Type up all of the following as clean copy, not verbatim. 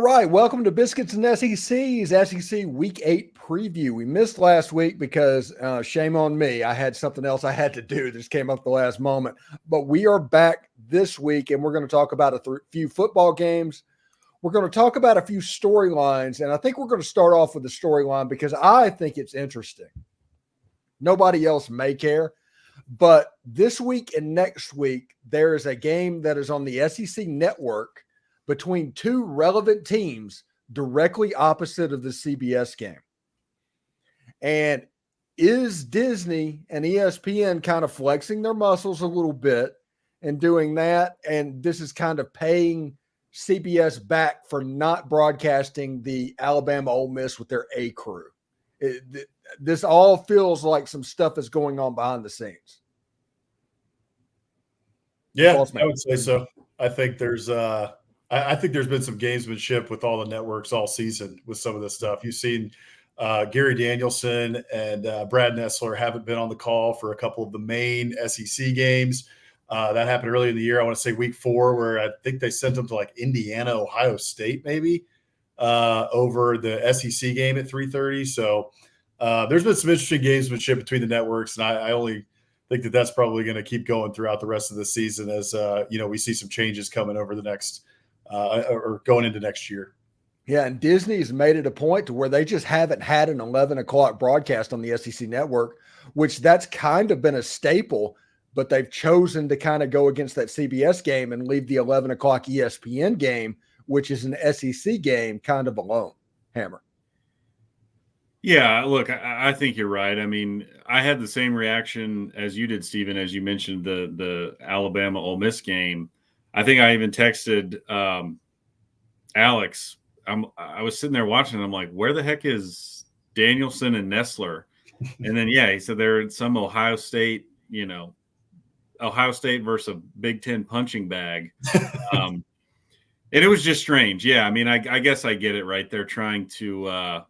right, welcome to Biscuits and SEC's SEC Week 8 preview. We missed last week because shame on me. I had something else I had to do. This came up the last moment. But we are back this week, and we're going to talk about a few football games. We're going to talk about a few storylines, and I think we're going to start off with the storyline because I think it's interesting. Nobody else may care, but this week and next week, there is a game that is on the SEC network between two relevant teams directly opposite of the CBS game. And is Disney and ESPN kind of flexing their muscles a little bit and doing that? And this is kind of paying CBS back for not broadcasting the Alabama Ole Miss with their A crew. This all feels like some stuff is going on behind the scenes. Yeah, I would say so. I think there's been some gamesmanship with all the networks all season with some of this stuff. You've seen Gary Danielson and Brad Nessler haven't been on the call for a couple of the main SEC games. That happened early in the year. I want to say week 4, where I think they sent them to like Indiana, Ohio State, maybe over the SEC game at 3:30. So there's been some interesting gamesmanship between the networks, and I only think that that's probably going to keep going throughout the rest of the season as we see some changes coming over the next or going into next year. Yeah, and Disney's made it a point to where they just haven't had an 11 o'clock broadcast on the SEC network, which that's kind of been a staple, but they've chosen to kind of go against that CBS game and leave the 11 o'clock ESPN game, which is an SEC game, kind of alone. Hammer. Yeah, look, I think you're right. I mean, I had the same reaction as you did, Stephen, as you mentioned the Alabama Ole Miss game. I think I even texted Alex. I was sitting there watching, and I'm like, where the heck is Danielson and Nessler? And then, yeah, he said they're in some Ohio State versus a Big Ten punching bag. And it was just strange. Yeah, I mean, I guess I get it, right? They're trying to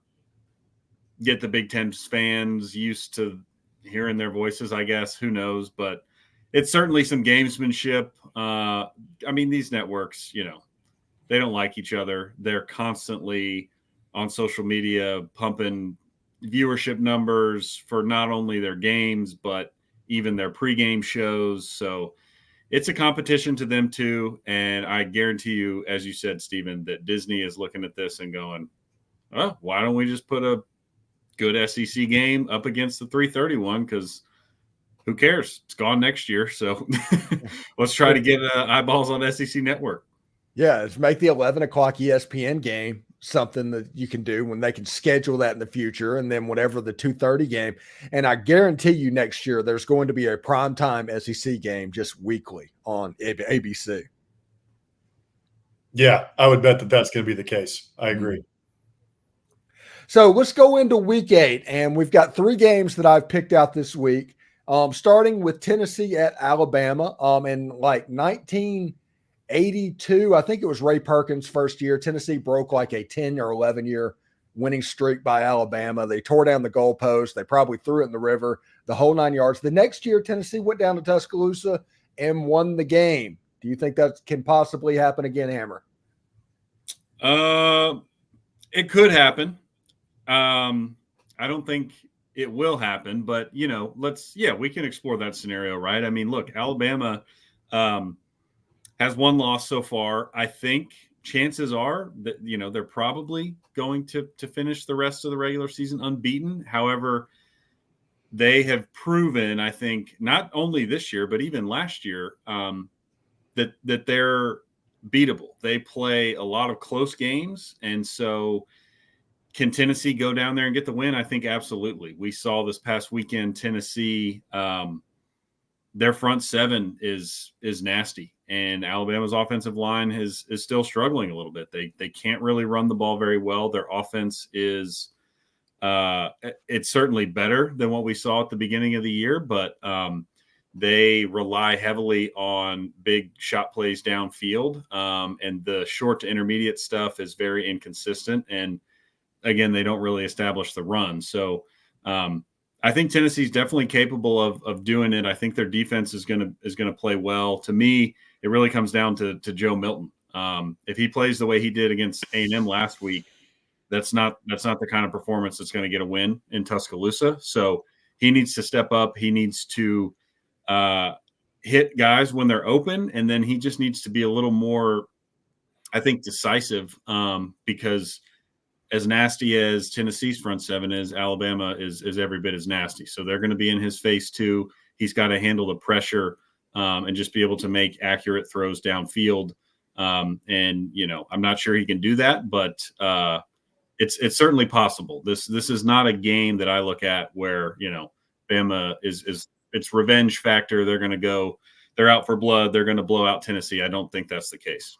get the Big Ten fans used to hearing their voices, I guess. Who knows? But it's certainly some gamesmanship. I mean, these networks, they don't like each other. They're constantly on social media pumping viewership numbers for not only their games, but even their pregame shows. So it's a competition to them too. And I guarantee you, as you said, Stephen, that Disney is looking at this and going, oh, why don't we just put a good SEC game up against the 3:31? Because who cares? It's gone next year. So let's try to get eyeballs on SEC Network. Yeah, let's make the 11 o'clock ESPN game something that you can do when they can schedule that in the future, and then whatever the 2:30 game. And I guarantee you next year there's going to be a primetime SEC game just weekly on ABC. Yeah, I would bet that that's going to be the case. I agree. So let's go into week 8, and we've got 3 games that I've picked out this week, starting with Tennessee at Alabama. In like 1982, I think it was Ray Perkins' first year, Tennessee broke like a 10 or 11-year winning streak by Alabama. They tore down the goalpost. They probably threw it in the river, the whole 9 yards. The next year, Tennessee went down to Tuscaloosa and won the game. Do you think that can possibly happen again, Hammer? It could happen. I don't think it will happen, but we can explore that scenario, right? I mean, look, Alabama has one loss so far. I think chances are that, they're probably going to finish the rest of the regular season unbeaten. However, they have proven, I think, not only this year, but even last year, that they're beatable. They play a lot of close games. And so can Tennessee go down there and get the win? I think absolutely. We saw this past weekend, Tennessee, their front 7 is nasty, and Alabama's offensive line is still struggling a little bit. They can't really run the ball very well. Their offense is it's certainly better than what we saw at the beginning of the year, but they rely heavily on big shot plays downfield, and the short to intermediate stuff is very inconsistent. And again, they don't really establish the run. So I think Tennessee's definitely capable of doing it. I think their defense is going to play well. To me, it really comes down to Joe Milton. If he plays the way he did against A&M last week, that's not the kind of performance that's going to get a win in Tuscaloosa. So he needs to step up. He needs to hit guys when they're open, and then he just needs to be a little more, I think, decisive, because as nasty as Tennessee's front seven is, Alabama is every bit as nasty. So they're going to be in his face too. He's got to handle the pressure and just be able to make accurate throws downfield. And I'm not sure he can do that, but it's certainly possible. This is not a game that I look at where Bama is it's revenge factor. They're out for blood. They're going to blow out Tennessee. I don't think that's the case.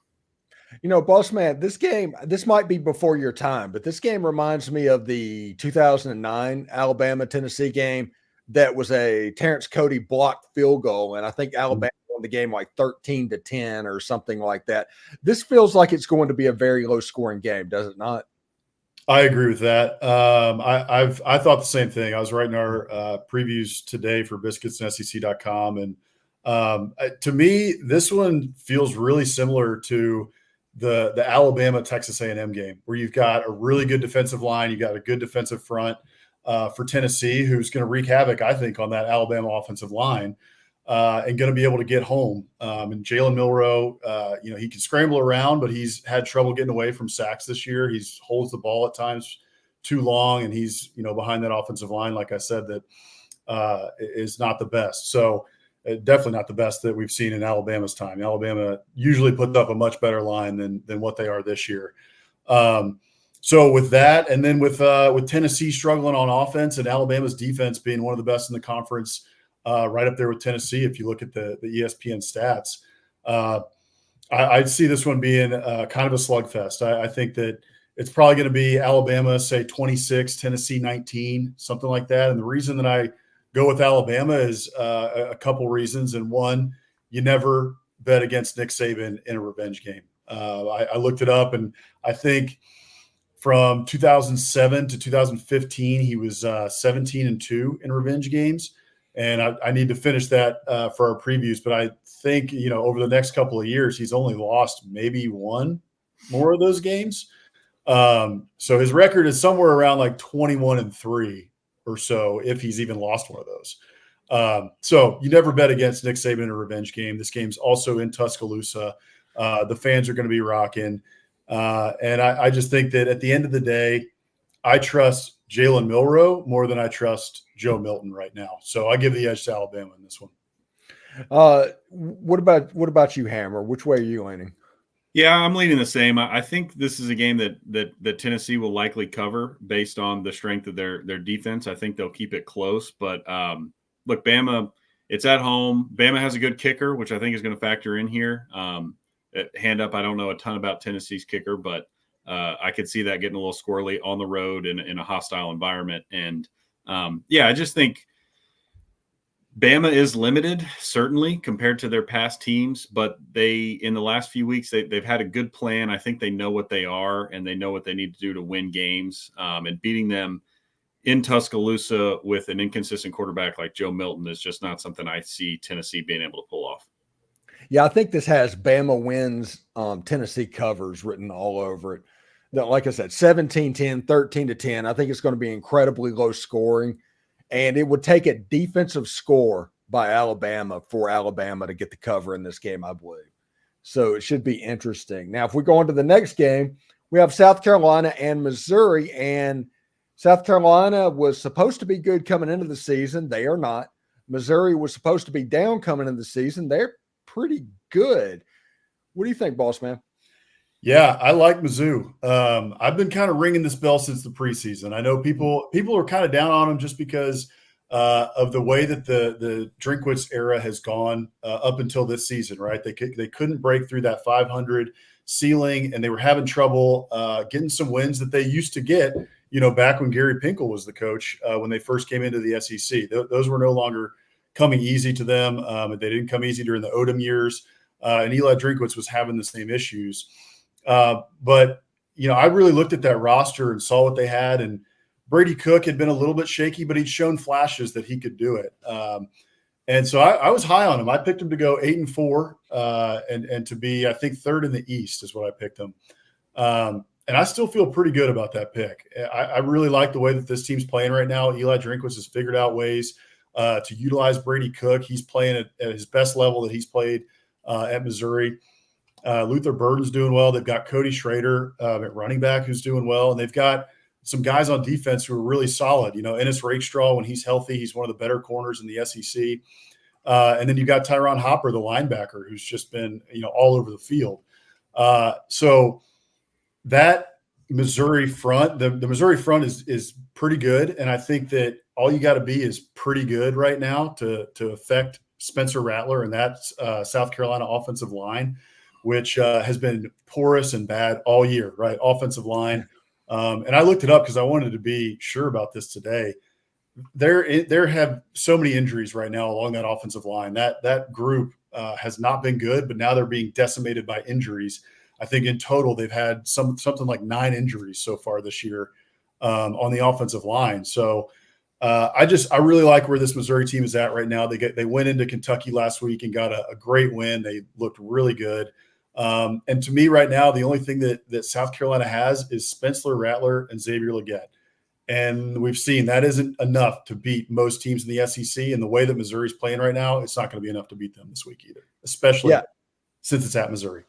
Boss man, this might be before your time, but this game reminds me of the 2009 Alabama-Tennessee game that was a Terrence Cody blocked field goal, and I think Alabama won the game like 13-10 or something like that. This feels like it's going to be a very low-scoring game, does it not? I agree with that. I thought the same thing. I was writing our previews today for Biscuits and SEC.com, and to me, this one feels really similar to the Alabama Texas A&M game, where you've got a really good defensive line, you got a good defensive front for Tennessee, who's going to wreak havoc, I think, on that Alabama offensive line, and going to be able to get home. And Jalen Milroe, he can scramble around, but he's had trouble getting away from sacks this year. He holds the ball at times too long, and he's behind that offensive line, like I said, that is not the best. So definitely not the best that we've seen in Alabama's time. Alabama usually puts up a much better line than what they are this year. So with that, and then with Tennessee struggling on offense and Alabama's defense being one of the best in the conference, right up there with Tennessee, if you look at the ESPN stats, I'd see this one being kind of a slugfest. I think that it's probably going to be Alabama, say 26, Tennessee 19, something like that. And the reason that I go with Alabama is a couple reasons. And one, you never bet against Nick Saban in a revenge game. I looked it up, and I think from 2007 to 2015, he was 17-2 in revenge games. And I need to finish that for our previews. But I think, over the next couple of years, he's only lost maybe one more of those games. So his record is somewhere around like 21-3 or so, if he's even lost one of those. So you never bet against Nick Saban in a revenge game. This game's also in Tuscaloosa. The fans are going to be rocking. And I just think that at the end of the day, I trust Jalen Milroe more than I trust Joe Milton right now. So I give the edge to Alabama in this one. What about you, Hammer? Which way are you leaning? Yeah, I'm leaning the same. I think this is a game that Tennessee will likely cover based on the strength of their defense. I think they'll keep it close. But look, Bama, it's at home. Bama has a good kicker, which I think is going to factor in here. Hand up, I don't know a ton about Tennessee's kicker, but I could see that getting a little squirrely on the road in a hostile environment. And I just think Bama is limited, certainly, compared to their past teams, but in the last few weeks, they've had a good plan. I think they know what they are, and they know what they need to do to win games. And beating them in Tuscaloosa with an inconsistent quarterback like Joe Milton is just not something I see Tennessee being able to pull off. Yeah, I think this has Bama wins, Tennessee covers written all over it. Like I said, 17-10, 13-10. I think it's going to be incredibly low scoring. And it would take a defensive score by Alabama for Alabama to get the cover in this game, I believe. So it should be interesting. Now, if we go on to the next game, we have South Carolina and Missouri. And South Carolina was supposed to be good coming into the season. They are not. Missouri was supposed to be down coming into the season. They're pretty good. What do you think, boss man? Yeah, I like Mizzou. I've been kind of ringing this bell since the preseason. I know people are kind of down on them just because of the way that the Drinkwitz era has gone up until this season, right? They couldn't break through that 500 ceiling, and they were having trouble getting some wins that they used to get, back when Gary Pinkel was the coach when they first came into the SEC. Those were no longer coming easy to them. They didn't come easy during the Odom years, and Eli Drinkwitz was having the same issues. But I really looked at that roster and saw what they had, and Brady Cook had been a little bit shaky, but he'd shown flashes that he could do it. And so I was high on him. I picked him to go 8-4 and to be, I think, third in the East is what I picked him. And I still feel pretty good about that pick. I really like the way that this team's playing right now. Eli Drinkwitz has figured out ways to utilize Brady Cook. He's playing at his best level that he's played at Missouri. Luther Burden's doing well. They've got Cody Schrader at running back who's doing well. And they've got some guys on defense who are really solid. Ennis Rakestraw, when he's healthy, he's one of the better corners in the SEC. And then you got Tyron Hopper, the linebacker, who's just been, all over the field. So that Missouri front, the Missouri front is pretty good. And I think that all you got to be is pretty good right now to affect Spencer Rattler and that South Carolina offensive line, which has been porous and bad all year, right? Offensive line. And I looked it up because I wanted to be sure about this today. There have so many injuries right now along that offensive line. That group has not been good, but now they're being decimated by injuries. I think in total they've had something like 9 injuries so far this year on the offensive line. So I really like where this Missouri team is at right now. They went into Kentucky last week and got a great win. They looked really good. And to me right now, the only thing that South Carolina has is Spencer Rattler and Xavier Legette. And we've seen that isn't enough to beat most teams in the SEC. And the way that Missouri's playing right now, it's not going to be enough to beat them this week either, especially since it's at Missouri.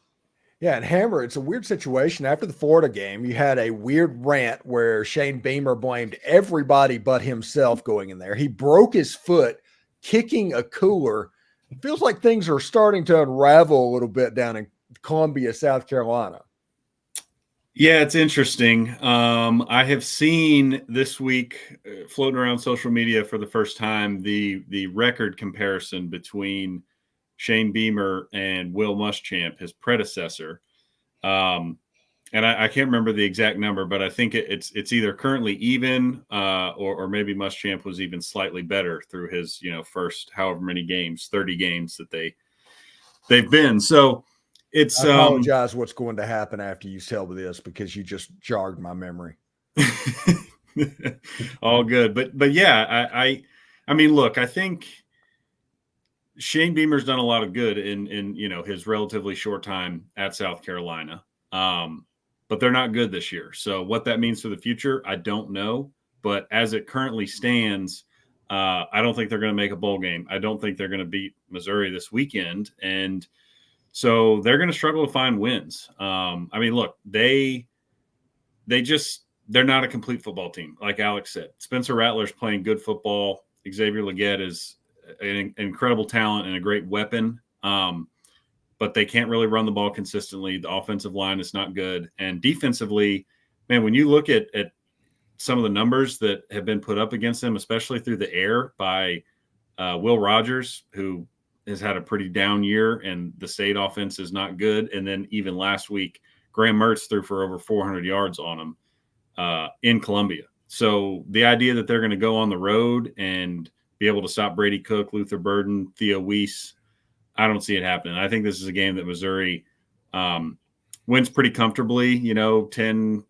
Yeah, and Hammer, it's a weird situation. After the Florida game, you had a weird rant where Shane Beamer blamed everybody but himself going in there. He broke his foot kicking a cooler. It feels like things are starting to unravel a little bit down in Columbia, South Carolina. Yeah, it's interesting. I have seen this week floating around social media for the first time the record comparison between Shane Beamer and Will Muschamp, his predecessor. And I can't remember the exact number, but I think it's either currently even or maybe Muschamp was even slightly better through his first however many games, 30 games that they've been. So it's I apologize what's going to happen after you tell me this because you just jogged my memory. All good. But yeah, I mean, look, I think Shane Beamer's done a lot of good in his relatively short time at South Carolina. But they're not good this year. So what that means for the future, I don't know. But as it currently stands, I don't think they're going to make a bowl game. I don't think they're going to beat Missouri this weekend. And so they're going to struggle to find wins. I mean, look, they're not a complete football team. Like Alex said, Spencer Rattler's playing good football. Xavier Legette is an incredible talent and a great weapon. But they can't really run the ball consistently. The offensive line is not good. And defensively, man, when you look at some of the numbers that have been put up against them, especially through the air by Will Rogers, who has had a pretty down year, and the state offense is not good. And then even last week, Graham Mertz threw for over 400 yards on him in Columbia. So the idea that they're going to go on the road and be able to stop Brady Cook, Luther Burden, Theo Weiss, I don't see it happening. I think this is a game that Missouri wins pretty comfortably, 10,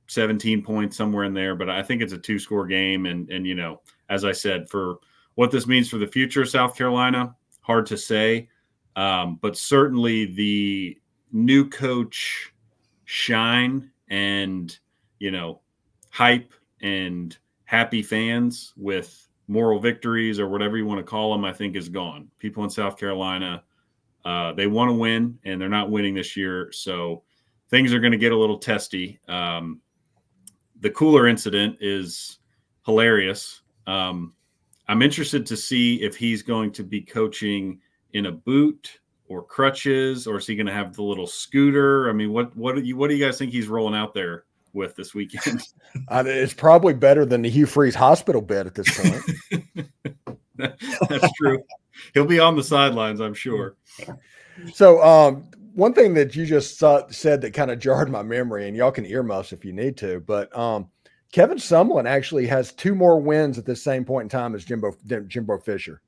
17 points, somewhere in there. But I think it's a 2-score game. And as I said, for what this means for the future of South Carolina, hard to say. But certainly the new coach shine and, hype and happy fans with moral victories or whatever you want to call them, I think is gone. People in South Carolina, they want to win, and they're not winning this year. So things are going to get a little testy. The cooler incident is hilarious. I'm interested to see if he's going to be coaching in a boot or crutches, or is he going to have the little scooter? I mean, what do you guys think he's rolling out there with this weekend? It's probably better than the Hugh Freeze hospital bed at this point. That's true. He'll be on the sidelines, I'm sure. So one thing that you just said that kind of jarred my memory, and y'all can earmuffs if you need to, but Kevin Sumlin actually has 2 more wins at the same point in time as Jimbo Fisher.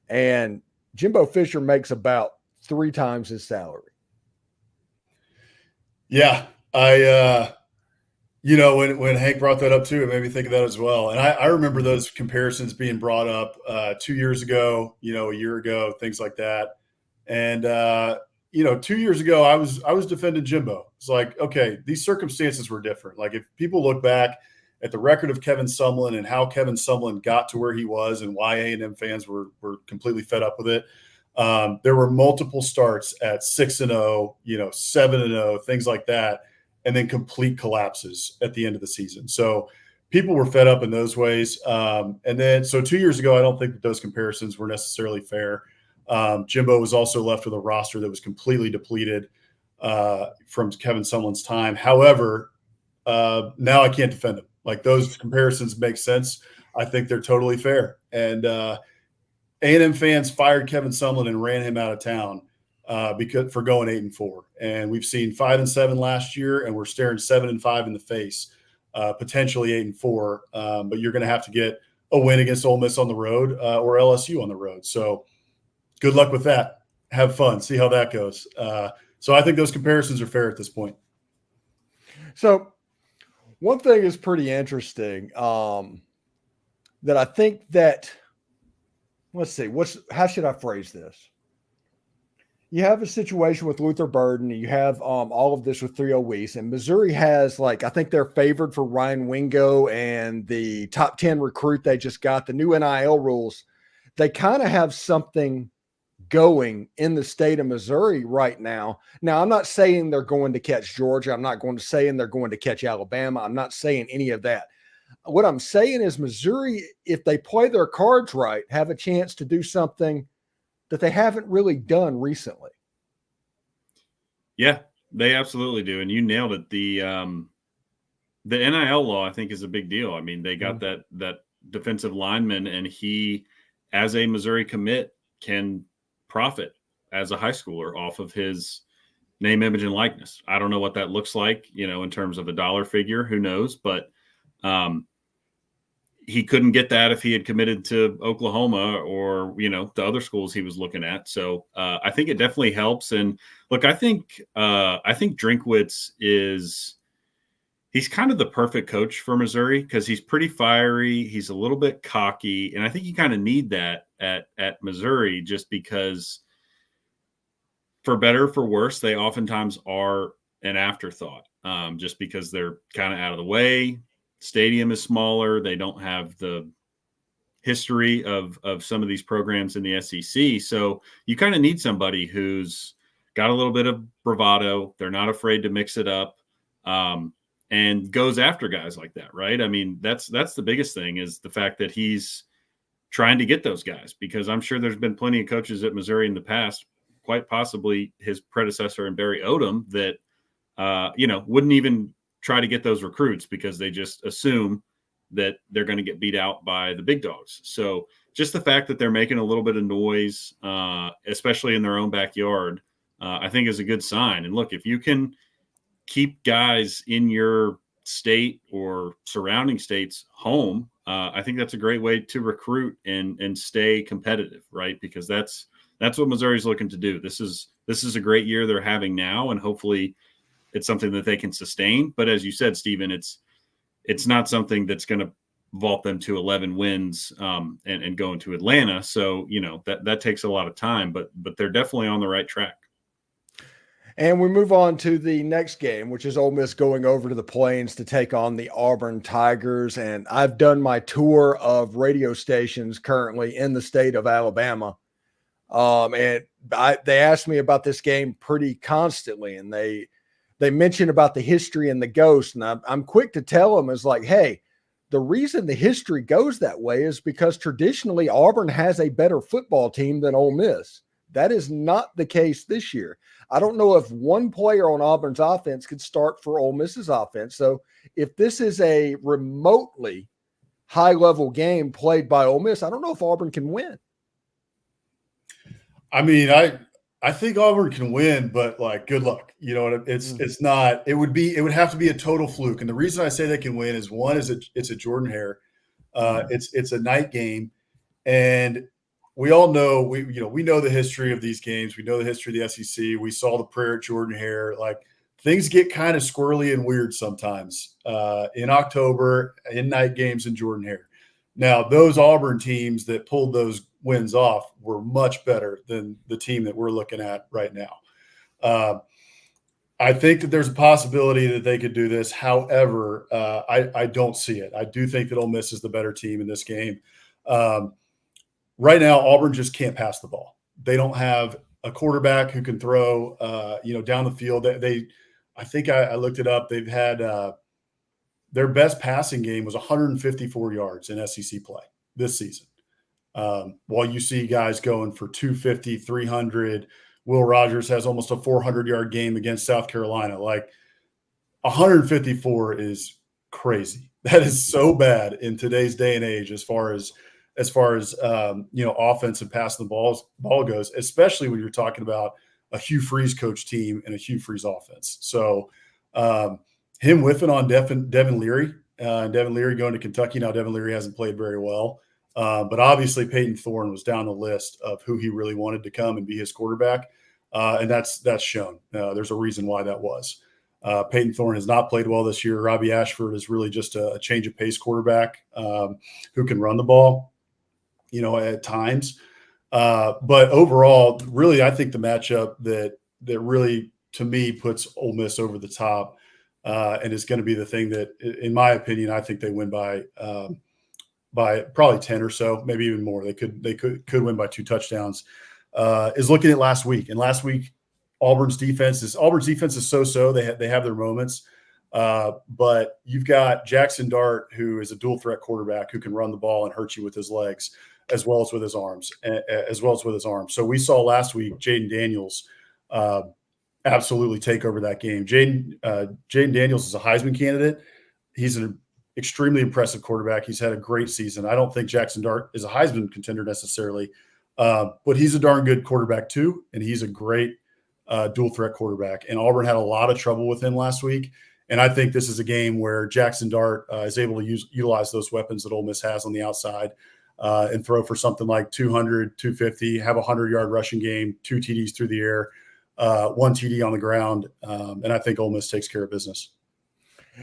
And Jimbo Fisher makes about 3 times his salary. Yeah. When Hank brought that up too, it made me think of that as well. And I remember those comparisons being brought up 2 years ago, a year ago, things like that. And 2 years ago, I was defending Jimbo. It's like, okay, these circumstances were different. Like if people look back at the record of Kevin Sumlin and how Kevin Sumlin got to where he was and why A&M fans were completely fed up with it. There were multiple starts at 6-0, 7-0, things like that, and then complete collapses at the end of the season. So people were fed up in those ways. So 2 years ago, I don't think that those comparisons were necessarily fair. Jimbo was also left with a roster that was completely depleted from Kevin Sumlin's time. However, now I can't defend him. Like those comparisons make sense. I think they're totally fair. And A&M fans fired Kevin Sumlin and ran him out of town because for going 8-4. And we've seen 5-7 last year, and we're staring 7-5 in the face, potentially 8-4. But you're going to have to get a win against Ole Miss on the road or LSU on the road. So good luck with that. Have fun. See how that goes. So I think those comparisons are fair at this point. So one thing is pretty interesting that I think that, let's see, how should I phrase this? You have a situation with Luther Burden, and you have all of this with Theo Weiss, and Missouri has, I think they're favored for Ryan Wingo and the top 10 recruit they just got, the new NIL rules. They kind of have something going in the state of Missouri right now. Now, I'm not saying they're going to catch Georgia. I'm not going to say they're going to catch Alabama. I'm not saying any of that. What I'm saying is Missouri, if they play their cards right, have a chance to do something that they haven't really done recently. Yeah, they absolutely do. And you nailed it. The NIL law, I think, is a big deal. I mean, they got that defensive lineman, and he, as a Missouri commit, can profit as a high schooler off of his name, image, and likeness. I don't know what that looks like, in terms of a dollar figure, who knows, but he couldn't get that if he had committed to Oklahoma or, the other schools he was looking at. So I think it definitely helps. And look, I think Drinkwitz he's kind of the perfect coach for Missouri because he's pretty fiery. He's a little bit cocky. And I think you kind of need that at Missouri just because, for better or for worse, they oftentimes are an afterthought just because they're kind of out of the way. Stadium is smaller. They don't have the history of some of these programs in the SEC. So you kind of need somebody who's got a little bit of bravado. They're not afraid to mix it up. And goes after guys like that, right? I mean, that's the biggest thing is the fact that he's trying to get those guys, because I'm sure there's been plenty of coaches at Missouri in the past, quite possibly his predecessor in Barry Odom, that wouldn't even try to get those recruits because they just assume that they're going to get beat out by the big dogs. So just the fact that they're making a little bit of noise, especially in their own backyard, I think is a good sign. And look, if you can keep guys in your state or surrounding states home, I think that's a great way to recruit and stay competitive, right? Because that's what Missouri's looking to do. This is a great year they're having now, and hopefully it's something that they can sustain. But as you said, Stephen, it's not something that's going to vault them to 11 wins and go into Atlanta. So, that takes a lot of time, but they're definitely on the right track. And we move on to the next game, which is Ole Miss going over to the Plains to take on the Auburn Tigers. And I've done my tour of radio stations currently in the state of Alabama. And they asked me about this game pretty constantly. And they mention about the history and the ghost. And I'm quick to tell them is like, hey, the reason the history goes that way is because traditionally Auburn has a better football team than Ole Miss. That is not the case this year. I don't know if one player on Auburn's offense could start for Ole Miss's offense. So if this is a remotely high-level game played by Ole Miss, I don't know if Auburn can win. I mean, I think Auburn can win, but good luck. It's not. It would have to be a total fluke. And the reason I say they can win is one is it's a Jordan Hare. It's a night game, and we all know we know the history of these games. We know the history of the SEC. We saw the prayer at Jordan Hare. things get kind of squirrely and weird sometimes in October, in night games in Jordan-Hare. Now, those Auburn teams that pulled those wins off were much better than the team that we're looking at right now. I think that there's a possibility that they could do this. However, I don't see it. I do think that Ole Miss is the better team in this game. Right now, Auburn just can't pass the ball. They don't have a quarterback who can throw, down the field. I think I looked it up. They've had their best passing game was 154 yards in SEC play this season. While you see guys going for 250, 300. Will Rogers has almost a 400-yard game against South Carolina. Like 154 is crazy. That is so bad in today's day and age as far as offense and passing the ball goes, especially when you're talking about a Hugh Freeze coach team and a Hugh Freeze offense. So him whiffing on Devin Leary, Devin Leary going to Kentucky. Now Devin Leary hasn't played very well. But obviously Peyton Thorne was down the list of who he really wanted to come and be his quarterback. And that's shown. There's a reason why that was. Peyton Thorne has not played well this year. Robbie Ashford is really just a change of pace quarterback who can run the ball, at times. But overall, really, I think the matchup that really, to me, puts Ole Miss over the top and is going to be the thing that, in my opinion, I think they win by probably 10 or so, maybe even more. They could win by 2 touchdowns. Is looking at last week, and last week Auburn's defense is so-so. They have their moments, but you've got Jackson Dart, who is a dual threat quarterback who can run the ball and hurt you with his legs as well as with his arms. So we saw last week Jaden Daniels absolutely take over that game. Jaden Daniels is a Heisman candidate. He's an extremely impressive quarterback. He's had a great season. I don't think Jackson Dart is a Heisman contender necessarily, but he's a darn good quarterback too, and he's a great dual threat quarterback. And Auburn had a lot of trouble with him last week, and I think this is a game where Jackson Dart is able to utilize those weapons that Ole Miss has on the outside and throw for something like 200, 250, have a 100-yard rushing game, 2 TDs through the air, 1 TD on the ground, and I think Ole Miss takes care of business.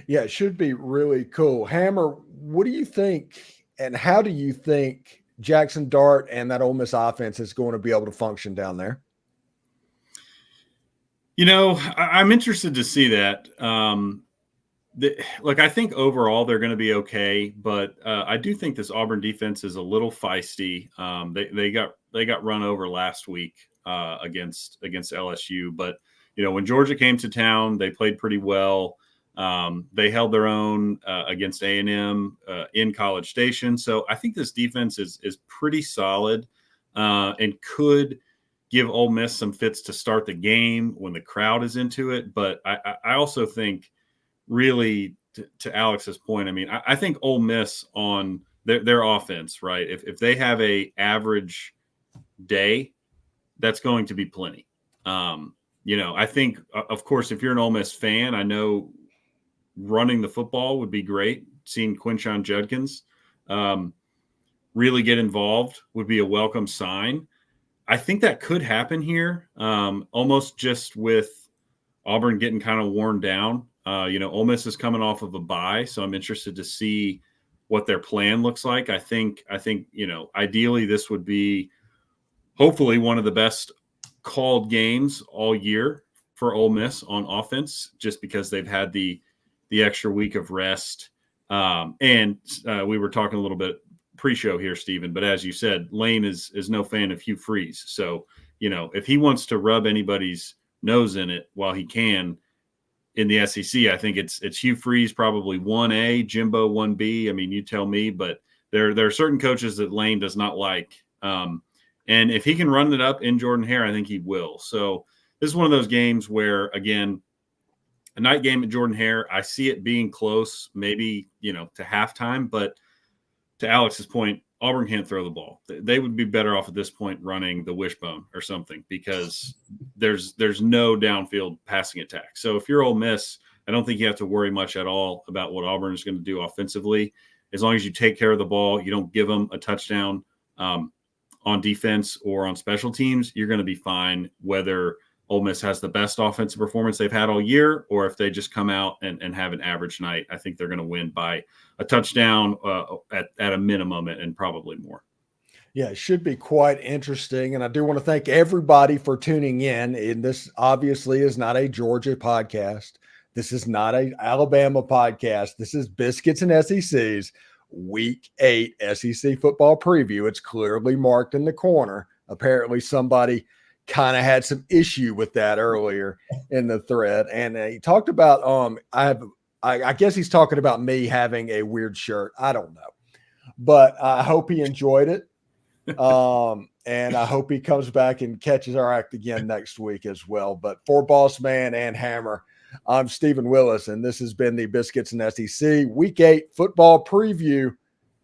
Yeah, it should be really cool. Hammer, what do you think, and how do you think Jackson Dart and that Ole Miss offense is going to be able to function down there? I'm interested to see that. I think overall they're going to be okay, but I do think this Auburn defense is a little feisty. They got run over last week against LSU, but when Georgia came to town, they played pretty well. They held their own against A&M in College Station. So I think this defense is pretty solid and could give Ole Miss some fits to start the game when the crowd is into it. But I also think, really, to Alex's point, I think Ole Miss on their offense, right? If they have a average day, that's going to be plenty. I think, of course, if you're an Ole Miss fan, I know running the football would be great. Seeing Quinshon Judkins really get involved would be a welcome sign. I think that could happen here, almost just with Auburn getting kind of worn down. Ole Miss is coming off of a bye, so I'm interested to see what their plan looks like. I think ideally this would be hopefully one of the best called games all year for Ole Miss on offense, just because they've had the extra week of rest. And we were talking a little bit pre-show here, Stephen, but as you said, Lane is no fan of Hugh Freeze. So, if he wants to rub anybody's nose in it while he can in the SEC, I think it's Hugh Freeze probably 1A, Jimbo 1B. You tell me, but there are certain coaches that Lane does not like. And if he can run it up in Jordan-Hare, I think he will. So this is one of those games where, again, a night game at Jordan-Hare, I see it being close, maybe, to halftime. But to Alex's point, Auburn can't throw the ball. They would be better off at this point running the wishbone or something, because there's no downfield passing attack. So if you're Ole Miss, I don't think you have to worry much at all about what Auburn is going to do offensively. As long as you take care of the ball, you don't give them a touchdown on defense or on special teams, you're going to be fine, whether Ole Miss has the best offensive performance they've had all year, or if they just come out and have an average night. I think they're going to win by a touchdown at a minimum and probably more. Yeah, it should be quite interesting. And I do want to thank everybody for tuning in. And this obviously is not a Georgia podcast. This is not an Alabama podcast. This is Biscuits and SEC's Week 8 SEC football preview. It's clearly marked in the corner. Apparently somebody kind of had some issue with that earlier in the thread. And he talked about, I guess he's talking about me having a weird shirt. I don't know, but I hope he enjoyed it. And I hope he comes back and catches our act again next week as well. But for Boss Man and Hammer, I'm Stephen Willis, and this has been the Biscuits and SEC Week 8 football preview.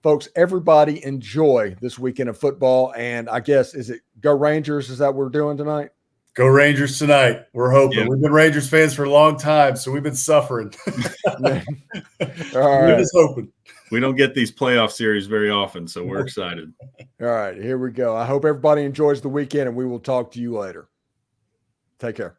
Folks, everybody enjoy this weekend of football. And I guess, is it Go Rangers? Is that what we're doing tonight? Go Rangers tonight. We're hoping. Yeah. We've been Rangers fans for a long time, so we've been suffering. All right. We're just hoping. We don't get these playoff series very often, so we're excited. All right, here we go. I hope everybody enjoys the weekend, and we will talk to you later. Take care.